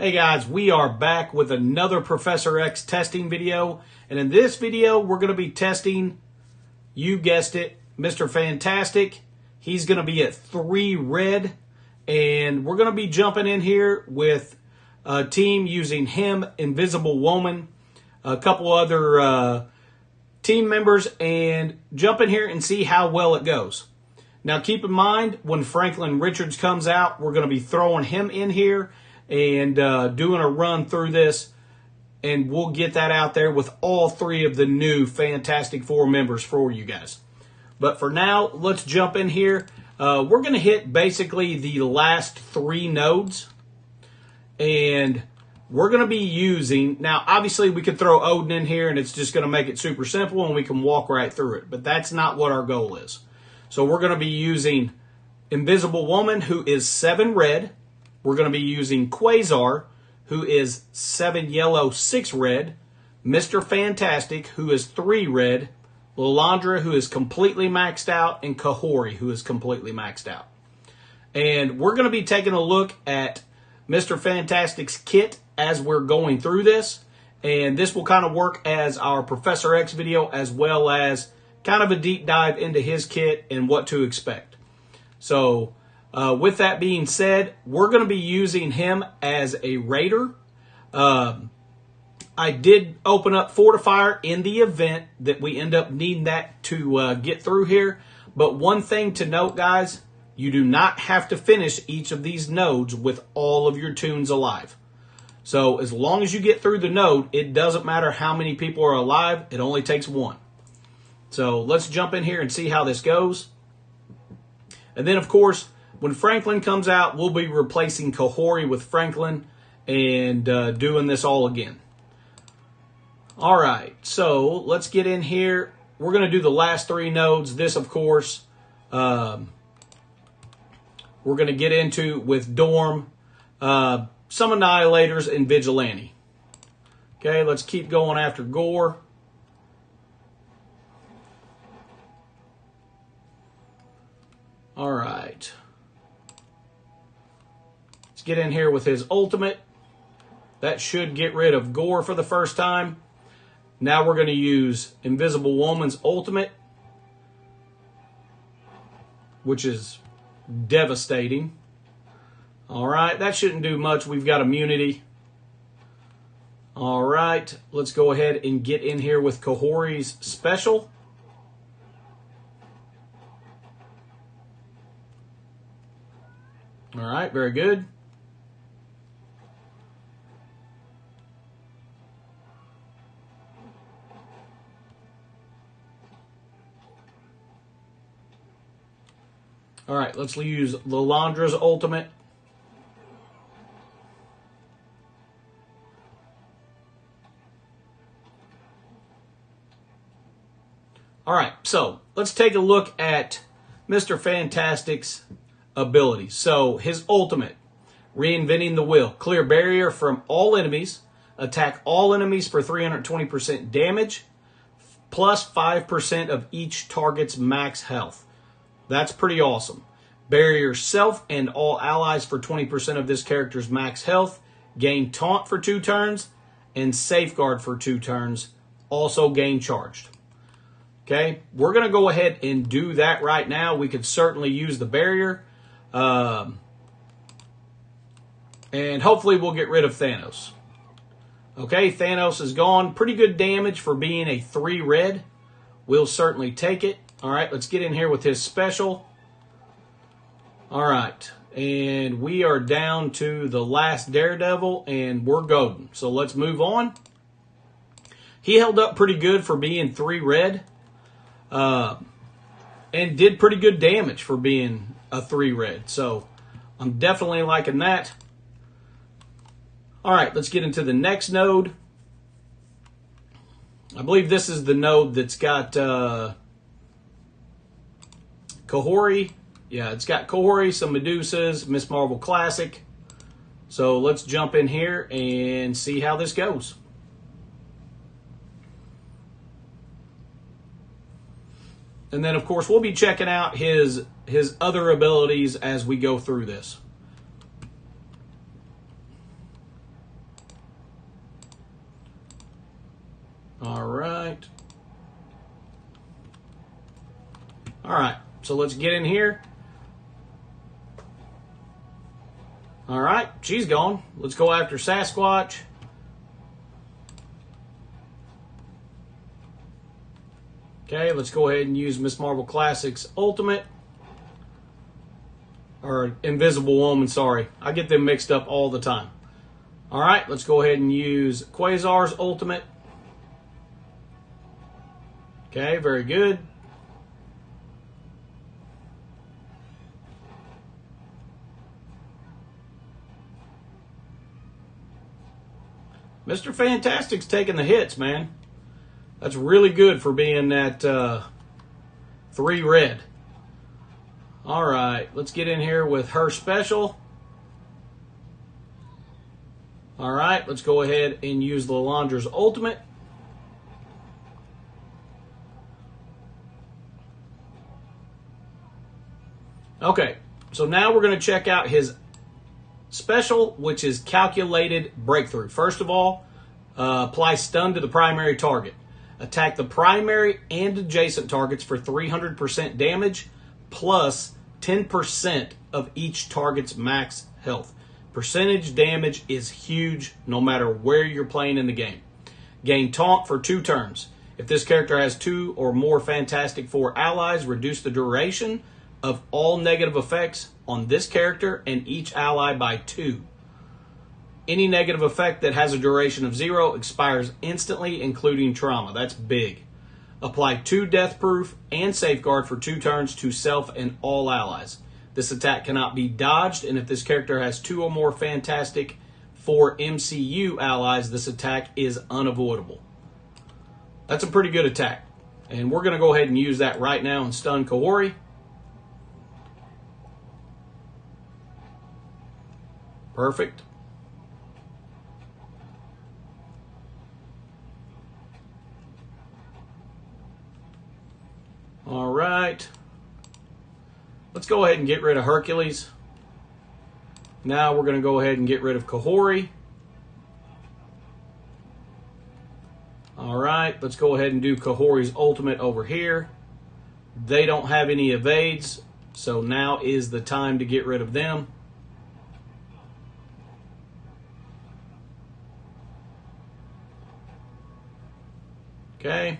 Hey guys, we are back with another Professor X testing video. And in this video, we're going to be testing, you guessed it, Mr. Fantastic. He's going to be at 3 red. And we're going to be jumping in here with a team using him, Invisible Woman, a couple other team members, and jump in here and see how well it goes. Now keep in mind, when Franklin Richards comes out, we're going to be throwing him in here and doing a run through this, and we'll get that out there with all 3 of the new Fantastic Four members for you guys. But for now, let's jump in here. We're going to hit basically the last 3 nodes, and we're going to be using, now obviously we could throw Odin in here and it's just going to make it super simple and we can walk right through it, but that's not what our goal is. So we're going to be using Invisible Woman, who is 7 red. We're going to be using Quasar, who is 7 yellow, 6 red. Mr. Fantastic, who is 3 red. Lilandra, who is completely maxed out. And Kahori, who is completely maxed out. And we're going to be taking a look at Mr. Fantastic's kit as we're going through this. And this will kind of work as our Professor X video, as well as kind of a deep dive into his kit and what to expect. So with that being said, we're going to be using him as a raider. I did open up Fortifier in the event that we end up needing that to get through here. But one thing to note, guys, you do not have to finish each of these nodes with all of your tunes alive. So as long as you get through the node, it doesn't matter how many people are alive. It only takes 1. So let's jump in here and see how this goes. And then, of course, when Franklin comes out, we'll be replacing Kahori with Franklin and doing this all again. All right, so let's get in here. We're going to do the last 3 nodes. This, of course, we're going to get into with Dorm, some Annihilators, and Vigilante. Okay, let's keep going after Gore. All right. Let's get in here with his ultimate. That should get rid of Gore for the first time. Now we're going to use Invisible Woman's ultimate, which is devastating. All right, that shouldn't do much. We've got immunity. All right, let's go ahead and get in here with Kahori's special. All right, very good. All right, let's use Lilandra's ultimate. All right, so let's take a look at Mr. Fantastic's abilities. So his ultimate, Reinventing the Wheel. Clear barrier from all enemies. Attack all enemies for 320% damage. Plus 5% of each target's max health. That's pretty awesome. Barrier self and all allies for 20% of this character's max health. Gain taunt for 2 turns. And safeguard for 2 turns. Also gain charged. Okay, we're going to go ahead and do that right now. We could certainly use the barrier. And hopefully we'll get rid of Thanos. Okay, Thanos is gone. Pretty good damage for being a 3 red. We'll certainly take it. All right, let's get in here with his special. All right, and we are down to the last Daredevil, and we're golden. So let's move on. He held up pretty good for being 3 red. And did pretty good damage for being a 3 red. So I'm definitely liking that. All right, let's get into the next node. I believe this is the node that's got Kahori. Yeah, it's got Kahori, some Medusas, Miss Marvel Classic. So let's jump in here and see how this goes. And then, of course, we'll be checking out his other abilities as we go through this. All right, so let's get in here. All right, she's gone. Let's go after Sasquatch. Okay, let's go ahead and use Miss Marvel Classics Ultimate. Or Invisible Woman, sorry. I get them mixed up all the time. All right, let's go ahead and use Quasar's Ultimate. Okay, very good. Mr. Fantastic's taking the hits, man. That's really good for being that 3 red. All right, let's get in here with her special. All right, let's go ahead and use Lalandra's Ultimate. Okay, so now we're going to check out his special, which is Calculated Breakthrough. First of all, apply stun to the primary target. Attack the primary and adjacent targets for 300% damage, plus 10% of each target's max health. Percentage damage is huge no matter where you're playing in the game. Gain taunt for 2 turns. If this character has 2 or more Fantastic Four allies, reduce the duration of all negative effects on this character and each ally by 2. Any negative effect that has a duration of 0 expires instantly, including trauma. That's big. Apply 2 Death Proof and Safeguard for 2 turns to self and all allies. This attack cannot be dodged, and if this character has 2 or more Fantastic Four MCU allies, this attack is unavoidable. That's a pretty good attack. And we're going to go ahead and use that right now and stun Kahori. Perfect. All right. Let's go ahead and get rid of Hercules. Now we're going to go ahead and get rid of Kahori. All right, let's go ahead and do Kahori's Ultimate over here. They don't have any evades, so now is the time to get rid of them. Okay,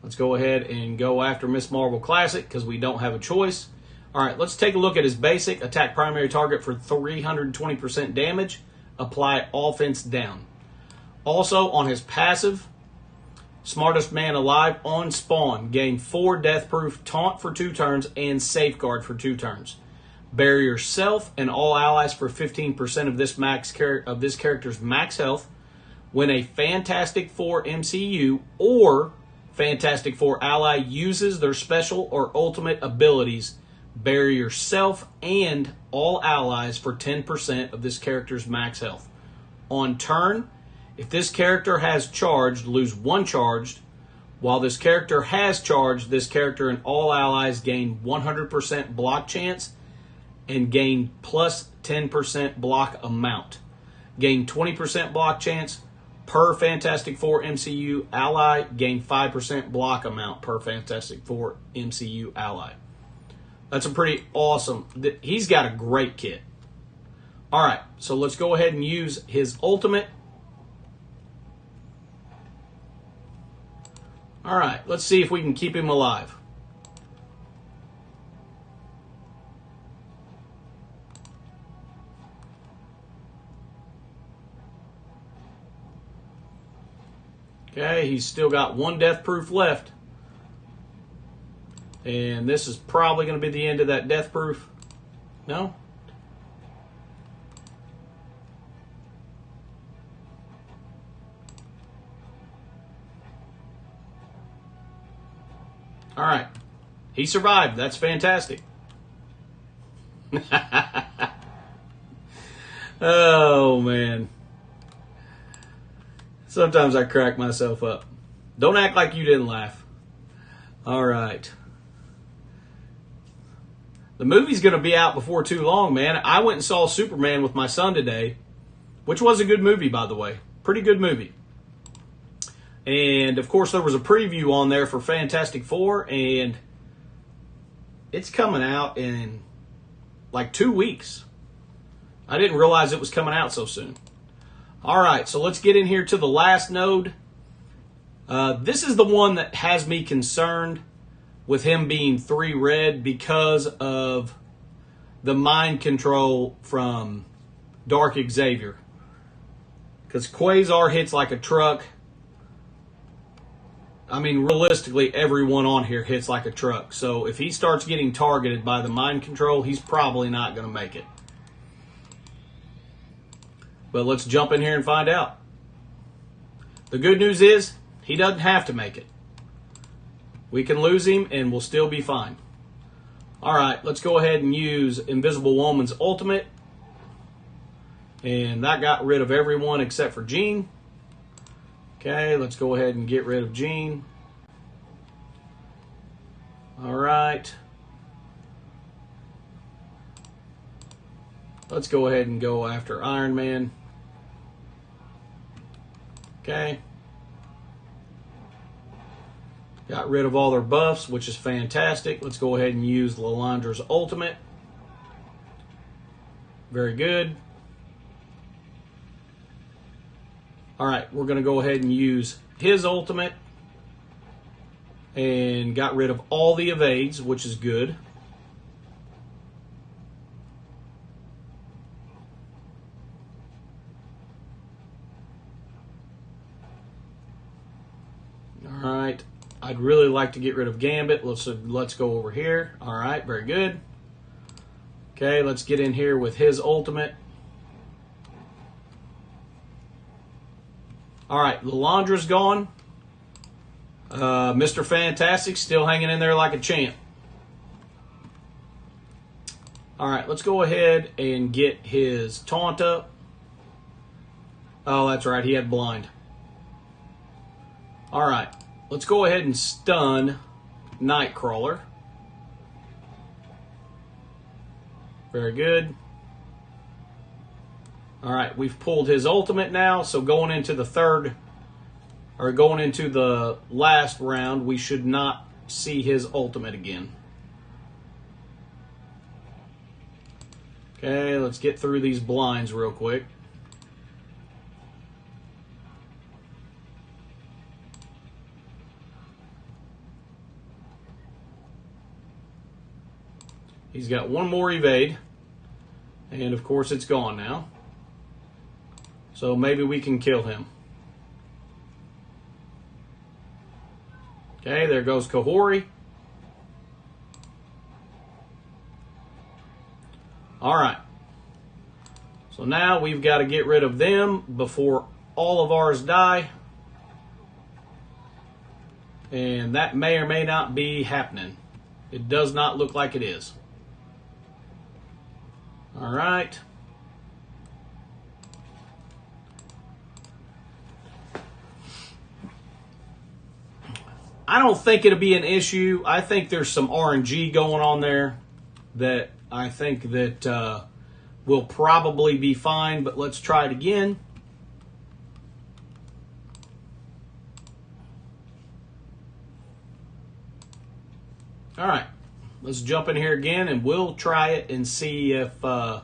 let's go ahead and go after Miss Marvel Classic because we don't have a choice. All right, let's take a look at his basic. Attack primary target for 320% damage. Apply offense down. Also, on his passive, Smartest Man Alive on spawn. Gain 4 Death Proof, Taunt for 2 turns, and Safeguard for 2 turns. Bury yourself and all allies for 15% of this character's max health. When a Fantastic Four MCU or Fantastic Four ally uses their special or ultimate abilities, bury yourself and all allies for 10% of this character's max health. On turn, if this character has charged, lose 1 charged. While this character has charged, this character and all allies gain 100% block chance and gain plus 10% block amount. Gain 20% block chance per Fantastic Four MCU ally. Gain 5% block amount per Fantastic Four MCU ally. That's a pretty awesome. He's got a great kit. All right, so let's go ahead and use his ultimate. All right, let's see if we can keep him alive. Okay, he's still got 1 death proof left. And this is probably going to be the end of that death proof. No? All right. He survived. That's fantastic. Oh, man. Sometimes I crack myself up. Don't act like you didn't laugh. All right. The movie's going to be out before too long, man. I went and saw Superman with my son today, which was a good movie, by the way. Pretty good movie. And, of course, there was a preview on there for Fantastic Four, and It's coming out in like 2 weeks. I didn't realize it was coming out so soon. All right, so let's get in here to the last node. This is the one that has me concerned with him being 3 red because of the mind control from Dark Xavier. Because Quasar hits like a truck. I mean, realistically, everyone on here hits like a truck. So if he starts getting targeted by the mind control, he's probably not going to make it. But let's jump in here and find out. The good news is, he doesn't have to make it. We can lose him and we'll still be fine. All right, let's go ahead and use Invisible Woman's ultimate. And that got rid of everyone except for Jean. Okay, let's go ahead and get rid of Jean. All right. Let's go ahead and go after Iron Man. Okay. Got rid of all their buffs, which is fantastic. Let's go ahead and use Lilandra's ultimate. Very good. All right, we're going to go ahead and use his ultimate. And got rid of all the evades, which is good. All right. I'd really like to get rid of Gambit. Let's go over here. All right, very good. Okay, let's get in here with his ultimate. All right, Lilandra's gone. Mr. Fantastic's still hanging in there like a champ. All right, let's go ahead and get his taunt up. Oh, that's right, he had blind. All right, let's go ahead and stun Nightcrawler. Very good. All right, we've pulled his ultimate now, so going into the last round, we should not see his ultimate again. Okay, let's get through these blinds real quick. He's got one more evade, and of course it's gone now. So maybe we can kill him. Okay, there goes Kahori. All right. So now we've got to get rid of them before all of ours die. And that may or may not be happening. It does not look like it is. All right. I don't think it'll be an issue. I think there's some RNG going on there that I think that will probably be fine, but let's try it again. All right, let's jump in here again and we'll try it and see if that's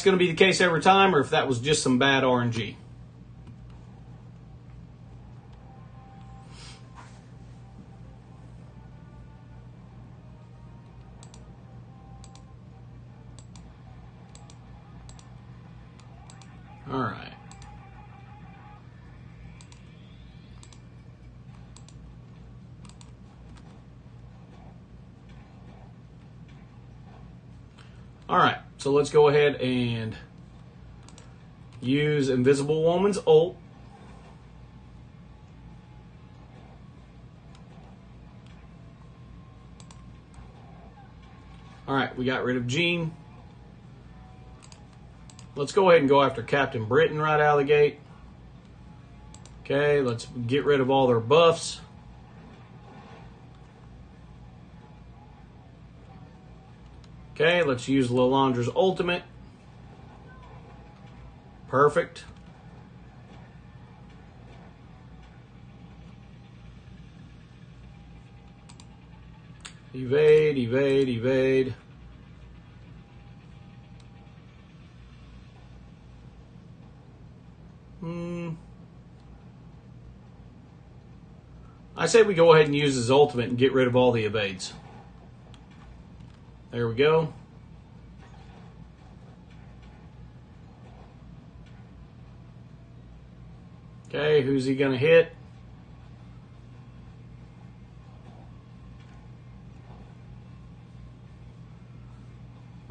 going to be the case every time or if that was just some bad RNG. All right. All right, so let's go ahead and use Invisible Woman's ult. All right, we got rid of Jean. Let's go ahead and go after Captain Britain right out of the gate. Okay, let's get rid of all their buffs. Okay, let's use Lilandra's ultimate. Perfect. Evade, evade, evade. I say we go ahead and use his ultimate and get rid of all the evades. There we go. Okay, who's he going to hit?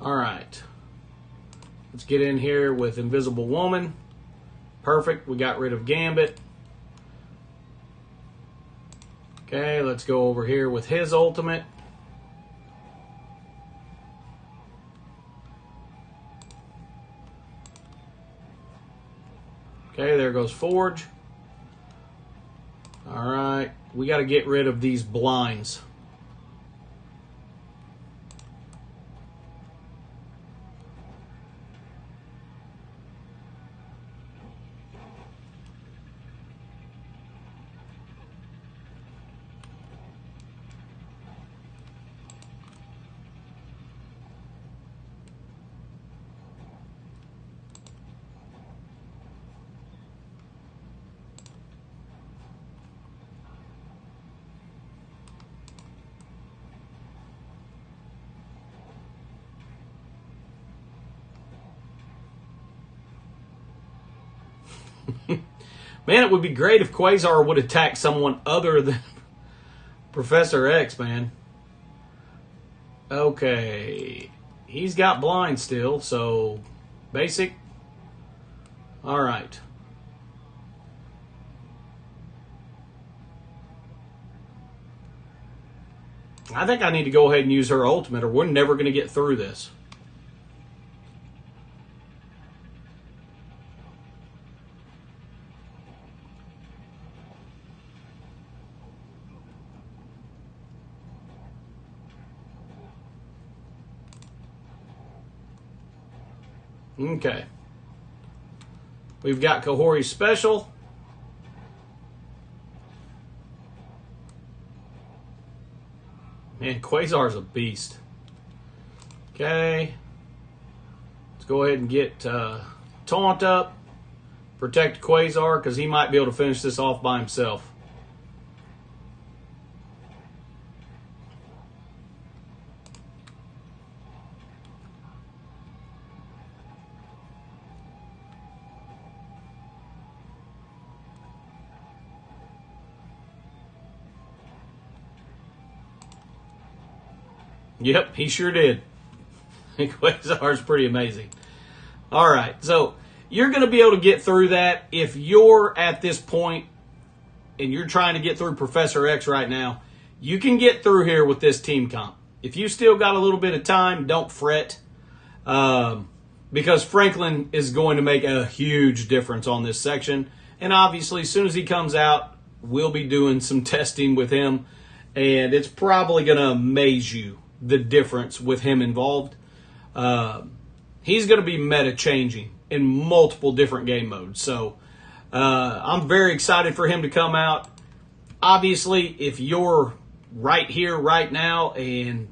All right. Let's get in here with Invisible Woman. Perfect. We got rid of Gambit. Okay, let's go over here with his ultimate. Okay, there goes Forge. All right, we got to get rid of these blinds. Man, it would be great if Quasar would attack someone other than Professor X, man. Okay. He's got blind still, so basic. All right. I think I need to go ahead and use her ultimate or we're never going to get through this. Okay. We've got Kahori's special. Man, Quasar's a beast. Okay. Let's go ahead and get Taunt up. Protect Quasar because he might be able to finish this off by himself. Yep, he sure did. Quasar's pretty amazing. All right, so you're going to be able to get through that if you're at this point and you're trying to get through Professor X right now. You can get through here with this team comp. If you still got a little bit of time, don't fret. Because Franklin is going to make a huge difference on this section. And obviously, as soon as he comes out, we'll be doing some testing with him. And it's probably going to amaze you, the difference with him involved. He's going to be meta-changing in multiple different game modes. So I'm very excited for him to come out. Obviously, if you're right here, right now, and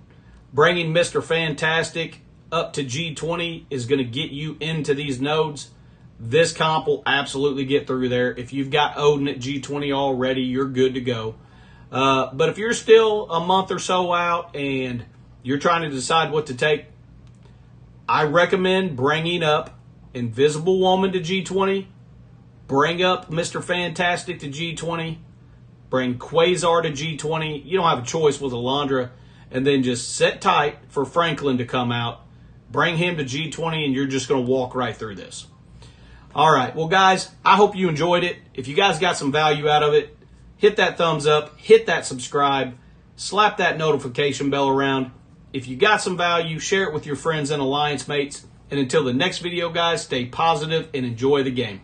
bringing Mr. Fantastic up to G20 is going to get you into these nodes, this comp will absolutely get through there. If you've got Odin at G20 already, you're good to go. But if you're still a month or so out and you're trying to decide what to take, I recommend bringing up Invisible Woman to G20, bring up Mr. Fantastic to G20, bring Quasar to G20. You don't have a choice with Alondra, and then just sit tight for Franklin to come out. Bring him to G20, and you're just going to walk right through this. All right. Well, guys, I hope you enjoyed it. If you guys got some value out of it, hit that thumbs up, hit that subscribe, slap that notification bell around. If you got some value, share it with your friends and alliance mates. And until the next video, guys, stay positive and enjoy the game.